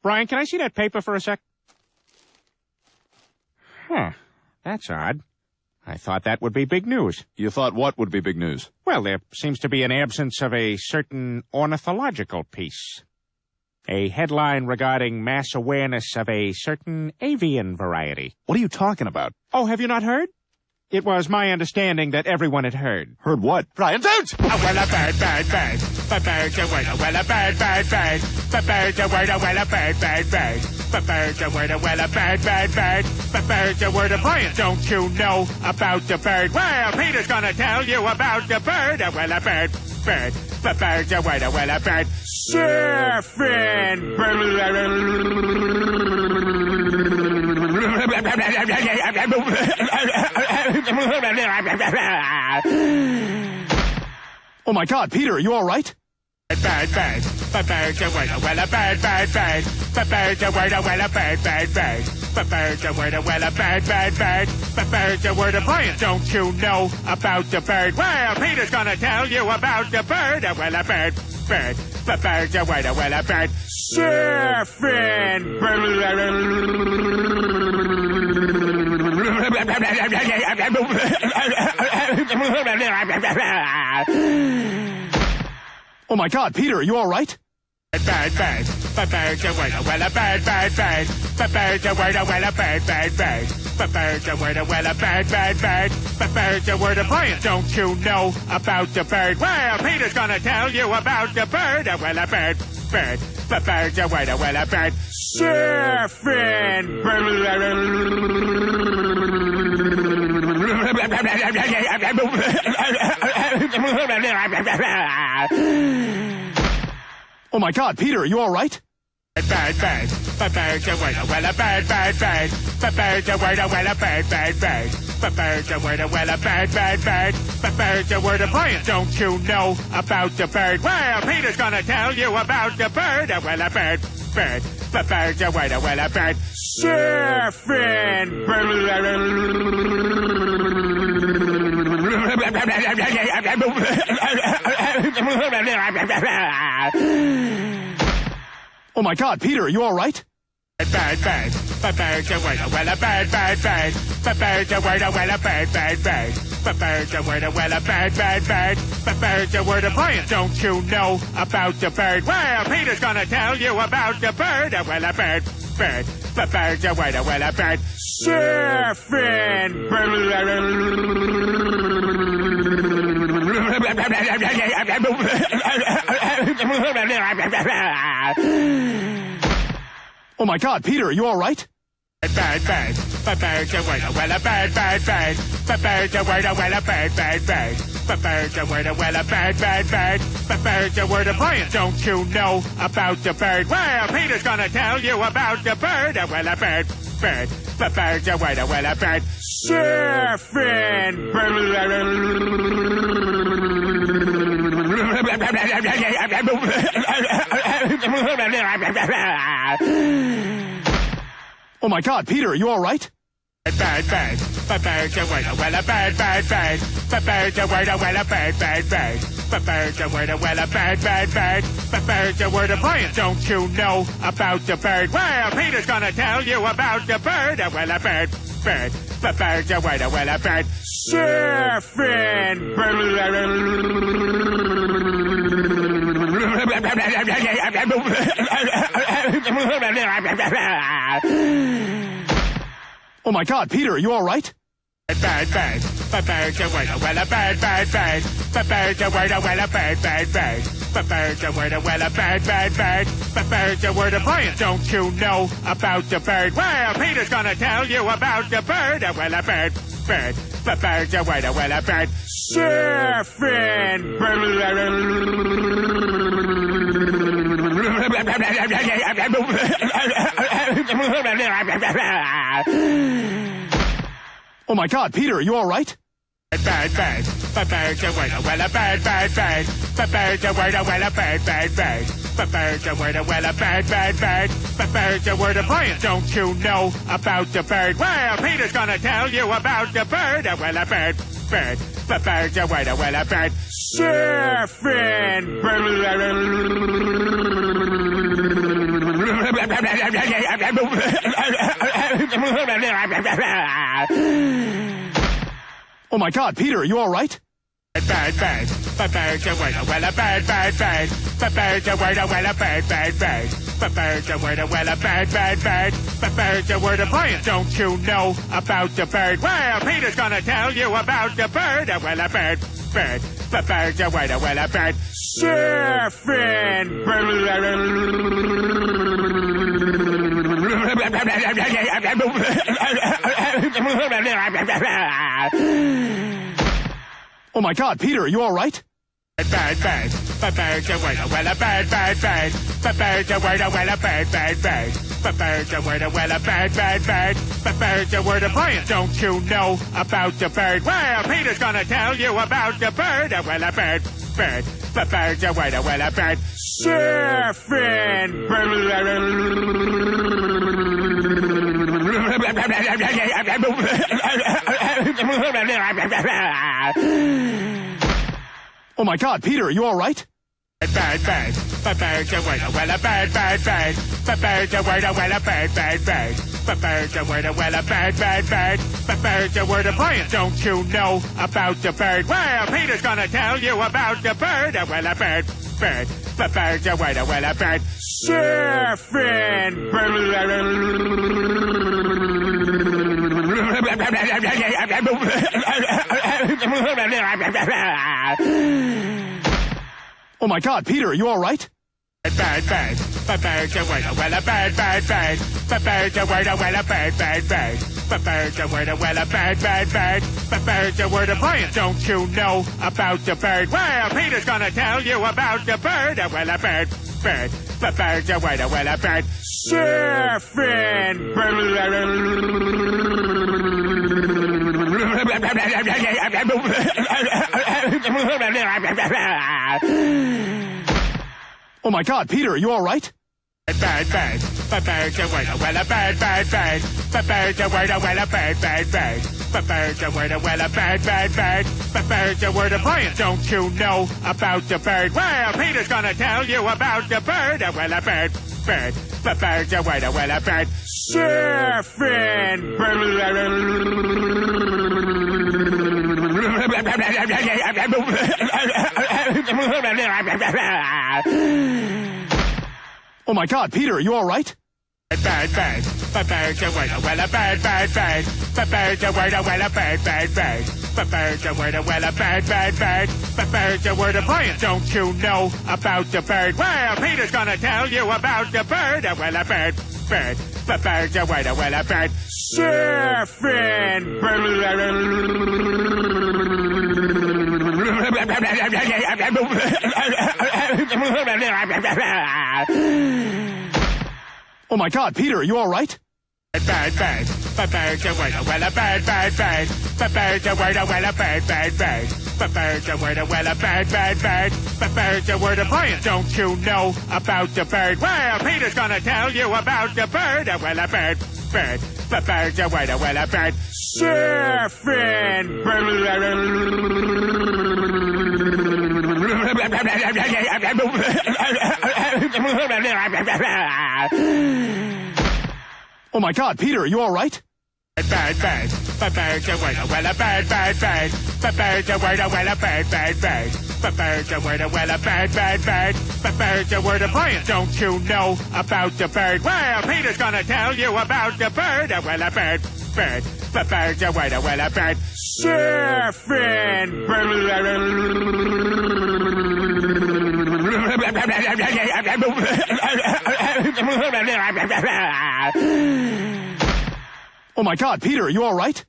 Brian, can I see that paper for a sec? Huh. That's odd. I thought that would be big news. You thought what would be big news? Well, there seems to be an absence of a certain ornithological piece. A headline regarding mass awareness of a certain avian variety. What are you talking about? Oh, have you not heard? It was my understanding that everyone had heard. Heard what? Brian, don't! Oh, well, a bird, bird, bird. But bird's a word, well, a bird, bird, bird. But bird's a word, well, a bird, bird, bird. But bird's a word, well, a bird, bird, bird. But bird's a word, Brian, don't you know about the bird? Well, Peter's gonna tell you about the bird. Well, a bird, bird. But bird's a word, well, a bird. Surfing. Oh my God, Peter, are you all right? Bird, bird, but bird's a word, well, a bird, bird, bird. But bird's a word, well, a bird, bird, bird. But bird's a word, well, a bird, bird, bird. But bird's a word, Brian, don't you know about the bird? Well, Peter's gonna tell you about the bird. Well, a bird, bird. But bird's a word, well, a bird. Surfing. Oh my God, Peter, are you all right? Bird, bird, but bird's a word, well, a bird, bird, bird. But bird's a word, well, a bird, bird, bird. But bird's a word, well, a bird, bird, bird. But bird's a word, Brian, don't you know about the bird? Well, Peter's gonna tell you about the bird. Well, a bird, bird. But bird's a word, well, a bird. Surfing. Oh my God, Peter, are you all right? Bird, bird, but bird's a word, well, a bird, bird, bird. But bird's a word, well, a bird, bird, bird. But bird's a word, well, a bird, bird, bird. But bird's a word, Brian, don't you know about the bird? Well, Peter's gonna tell you about the bird. Well, a bird, bird. But bird's a word, well, a bird. Surfing. Oh my God, Peter, are you all right? Bird, bird, but bird's a word, well, a bird, bird, bird. But bird's a word, well, a bird, bird, bird. But bird's a word, well, a bird, bird, bird. But bird's a word, Brian, don't you know about the bird? Well, Peter's gonna tell you about the bird. Well, a bird, bird. But bird's a word, well, a bird. Surfing. Oh my God, Peter, are you all right? Bird, bird, but bird's a word, well, a bird, bird, bird. But bird's a word, well, a bird, bird, bird. But bird's a word, well, a bird, bird, bird. But bird's a word, Brian, don't you know about the bird? Well, Peter's gonna tell you about the bird. Well, a bird, bird. But bird's a word, well, a bird. Surfing. Oh my God, Peter, are you all right? Bird, bird, but bird's a word, well, a bird, bird, bird. But bird's a word, well, a bird, bird, bird. But bird's a word, well, a bird, bird, bird. But bird's a word, Brian, don't you know about the bird? Well, Peter's gonna tell you about the bird. Well, a bird, bird. But bird's a word, well, a bird. Surfing. Oh my God, Peter, are you all right? Bird, bird, but bird's a word, well, a bird, bird, bird. But bird's a word, well, a bird, bird, bird. But bird's a word, well, a bird, bird, bird. But bird's a word, Brian, don't you know about the bird? Well, Peter's gonna tell you about the bird. Well, a bird, bird. But bird's a word, well, a bird. Surfing. Oh my God, Peter, are you all right? Bird, bird, but bird's a word, well, a bird, bird, bird. But bird's a word, well, a bird, bird, bird. But bird's a word, well, a bird, bird, bird. But bird's a word, Brian, don't you know about the bird? Well, Peter's gonna tell you about the bird. Well, a bird, bird. But bird's a word, well, a bird. Surfing. Oh my God, Peter, are you all right? Bad, bad, prepare to wait a well a bad, bad, bad, prepare to wait a well a bad, bad, bad, prepare to wait a well a bad, bad, bad, prepare to word a plant. Don't you know about the bird? Well, Peter's gonna tell you about the bird. A well a bird, bird, prepare to wait a well a bird. Surfing. Oh my God, Peter, are you all right? Bad, bad, prepare to wait a well a bad, bad, bad, prepare to wait a well a bad, bad, bad, prepare to wait a well a bad, bad, bad, prepare to word a plant. Don't you know about the bird? Well, Peter's gonna tell you about the bird. A well a bird, bird, prepare to wait a well a bird. Surfing. Oh my God, Peter, are you all right? Bad, bad, prepare to wait a well a bad, bad, bad, prepare to wait a well a bad, bad, bad, prepare to wait a well a bad, bad, bad, prepare to word a plant. Don't you know about the bird? Well, Peter's gonna tell you about the bird. A well a bird, bird, prepare to wait a well a bird. Surfing. Oh my God, Peter, are you all right? Bad, bad, prepare to wait a well a bad, bad, bad, prepare to wait a well a bad, bad, bad, prepare to wait a well a bad, bad, bad, prepare to word a plant. Don't you know about the bird? Well, Peter's gonna tell you about the bird. A well a bird, bird, prepare to wait a well a bird. Surfing. Oh my God, Peter, are you all right? Bad, bad, prepare to wait a well a bad, bad, bad, prepare to wait a well a bad, bad, bad, prepare to wait a well a bad, bad, bad, prepare to word a plant. Don't you know about the bird? Well, Peter's gonna tell you about the bird. A well a bird, bird, prepare to wait a well a bird. Surfing. Oh my God, Peter, are you all right? Bad, bad, prepare to wait a well a bad, bad, bad, prepare to wait a well a bad, bad, bad, prepare to wait a well a bad, bad, bad, prepare to word a plant. Don't you know about the bird? Well, Peter's gonna tell you about the bird. A well a bird, bird, prepare to wait a well a bird. Surfing. Oh my God, Peter, are you all right? Bad, bad, prepare to wait a well a bad, bad, bad, prepare to wait a well a bad, bad, bad, prepare to wait a well a bad, bad, bad, prepare to word a plant. Don't you know about the bird? Well, Peter's gonna tell you about the bird. A well a bird, bird, prepare to wait a well a bird. Surfing. Oh my God, Peter, are you all right? Bad, bad, prepare to wait a well a bad, bad, bad, prepare to wait a well a bad, bad, bad, prepare to wait a well a bad, bad, bad, prepare to word a plant. Don't you know about the bird? Well, Peter's gonna tell you about the bird. A well a bird, bird, prepare to wait a well a bird. Surfing. Oh my God, Peter, are you all right?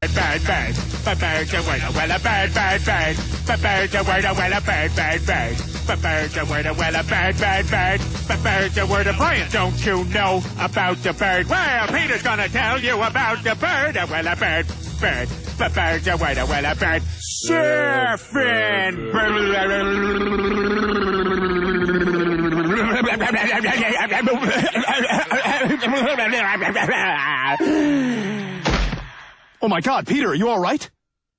Bad, bad, prepare to wait a well a bad, bad, bad, prepare to wait a well a bad, bad, bad, prepare to wait a well a bad, bad, bad, prepare to word a plant. Don't you know about the bird? Well, Peter's gonna tell you about the bird. A well a bird, bird, prepare to wait a well a bird. Surfing. Oh my God, Peter, are you all right?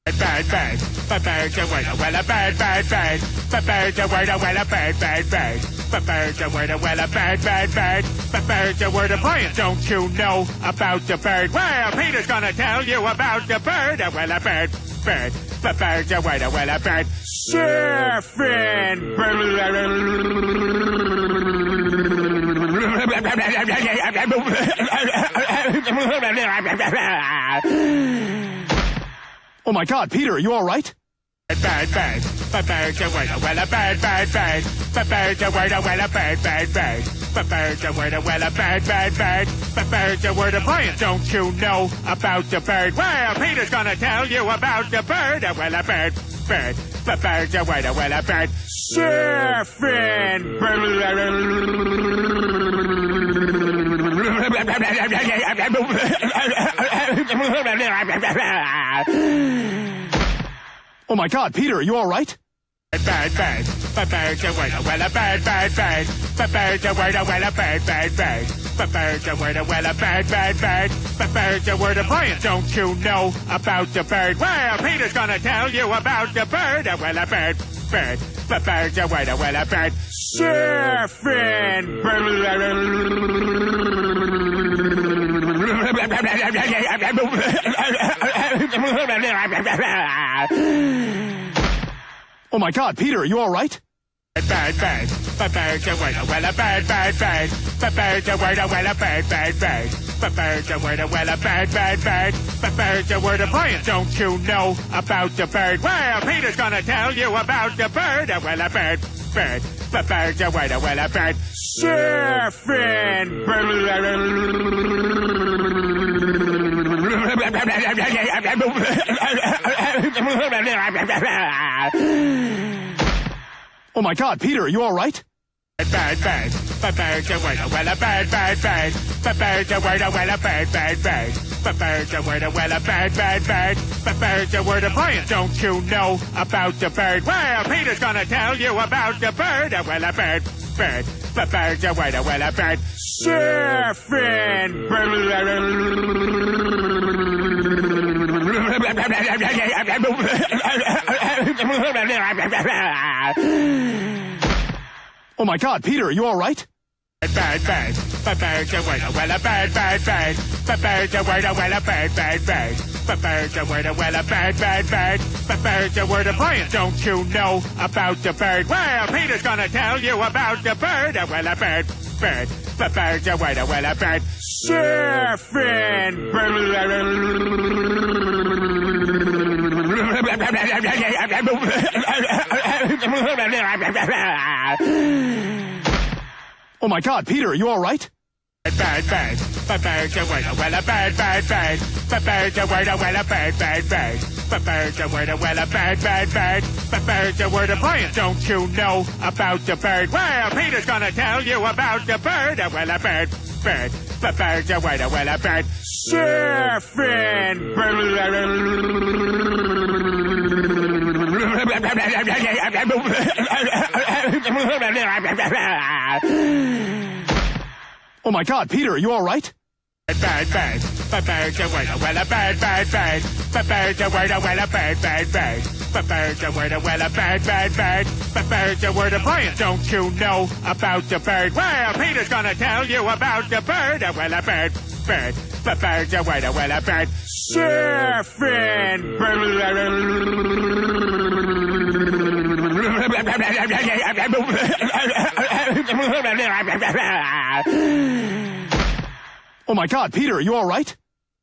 Bad, bad, Prepare to wait a well a bird, bird, bird. Prepare to wait a well a bird, bird, bird. Prepare to wait a well a bird, bird, bird. Prepare to word a Brian. Don't you know about the bird? Well, Peter's gonna tell you about the bird. A well a bird, bird. Prepare to wait a well a bird. Surfing. Oh my God, Peter, are you all right? Bird, bird. Prepare to wait a well a bird, bird, bird. Prepare to wait a well a bird, bird, bird. Prepare to wait a well a bird, bird, bird. Prepare to word a Brian. Don't you know about the bird? Well, Peter's gonna tell you about the bird. A well a bird, bird. Prepare to wait a well a bird. Surfing. Oh my God, Peter, are you all right? Bird, bird. Prepare to wait a well a bird, bird, bird. Prepare to wait a well a bird, bird, bird. Prepare to wait a well a bird, bird, bird. Prepare to word a Brian. Don't you know about the bird? Well, Peter's gonna tell you about the bird. A well a bird, bird. Prepare to wait a well a bird. Surfing. Oh my God, Peter, are you all right? Bird, bird. Prepare to wait a well a bird, bird, bird. Prepare to wait a well a bird, bird, bird. Prepare to wait a well a bird, bird, bird. Prepare to word a Brian. Don't you know about the bird? Well, Peter's gonna tell you about the bird. A well a bird, bird. Prepare to wait a well a bird. Surfing. Oh my God, Peter, are you all right? Bird, bird. Prepare to wait a well a bird, bird, bird. Prepare to wait a well a bird, bird, bird. Prepare to wait a well a bird, bird, bird. Prepare to word a Brian. Don't you know about the bird? Well, Peter's gonna tell you about the bird. A well a bird, bird. Prepare to wait a well a bird. Surfing. Oh my God, Peter, are you all right? Bird, bird. Prepare to wait a well a bird, bird, bird. Prepare to wait a well a bird, bird, bird. Prepare to wait a well a bird, bird, bird. Prepare to word a Brian. Don't you know about the bird? Well, Peter's gonna tell you about the bird. A well a bird, bird. Prepare to wait a well a bird. Surfing. Oh my God, Peter, are you all right? Bird, bird. Prepare to wait a well a bird, bird, bird. Prepare to wait a well a bird, bird, bird. Prepare to wait a well a bird, bird, bird. Prepare to word a Brian. Don't you know about the bird? Well, Peter's gonna tell you about the bird. A well a bird, bird. Prepare to wait a well a bird. Surfing. Oh my God, Peter, are you all right? Bird, bird. Prepare to wait a well a bird, bird, bird. Prepare to wait a well a bird, bird, bird. Prepare to wait a well a bird, bird, bird. Prepare to word a Brian. Don't you know about the bird? Well, Peter's gonna tell you about the bird. A well a bird, bird. Prepare to wait a well a bird. Surfing. Oh my God, Peter, are you all right?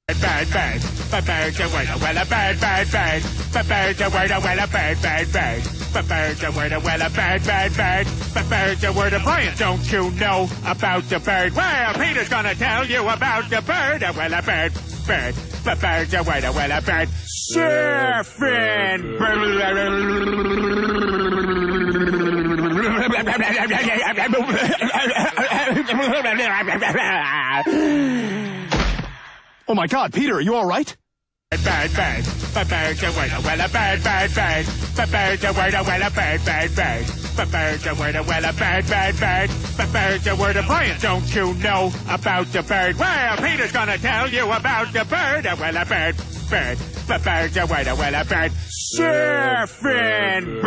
Bird, bird. Prepare to wait a well a bird, bird, bird. Prepare to wait a well a bird, bird, bird. Prepare to wait a well a bird, bird, bird. Prepare to word a Brian. Don't you know about the bird? Well, Peter's gonna tell you about the bird. A well a bird, bird. Prepare to wait a well a bird. Surfing. Oh my God, Peter, are you all right? Bird, bird. Prepare to wait a well a bird, bird, bird. Prepare to wait a well a bird, bird, bird. Prepare to wait a well a bird, bird, bird. Prepare to word a Brian. Don't you know about the bird? Well, Peter's gonna tell you about the bird. A well a bird, bird. Birds are where the bird surfing.